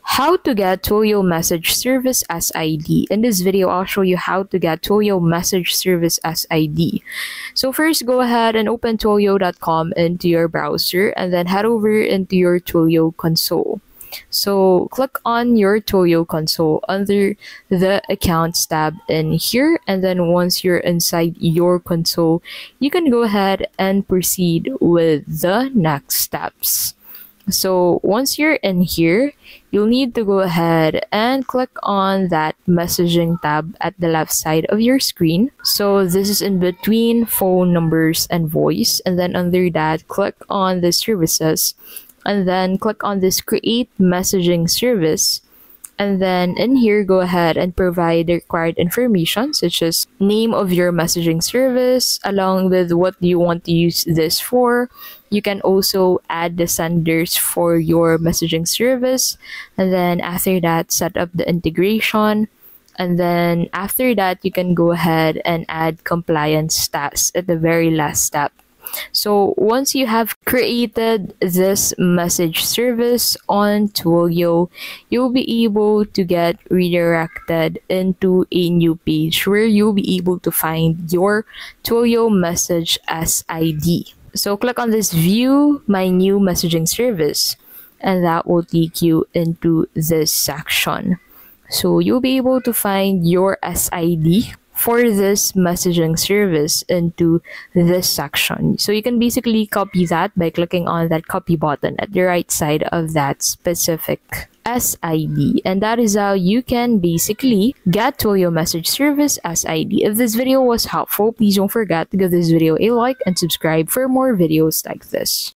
How to get Twilio Message Service SID. In this video, I'll show you how to get Twilio Message Service SID. So first, go ahead and open Twilio.com into your browser and then head over into your Twilio Console. So click on your Twilio Console under the Accounts tab in here, and then once you're inside your console, you can go ahead and proceed with the next steps. So once you're in here, you'll need to go ahead and click on that messaging tab at the left side of your screen. So this is in between phone numbers and voice, and then under that, click on the services, and then click on this create messaging service. And then in here, go ahead and provide the required information such as name of your messaging service along with what you want to use this for. You can also add the senders for your messaging service. And then after that, set up the integration. And then after that, you can go ahead and add compliance stats at the very last step. So once you have created this message service on Twilio, you'll be able to get redirected into a new page where you'll be able to find your Twilio message SID. So click on this view my new messaging service, and that will take you into this section. So you'll be able to find your SID for this messaging service into this section. So you can basically copy that by clicking on that copy button at the right side of that specific SID. And that is how you can basically get Twilio Message Service SID. If this video was helpful, please don't forget to give this video a like and subscribe for more videos like this.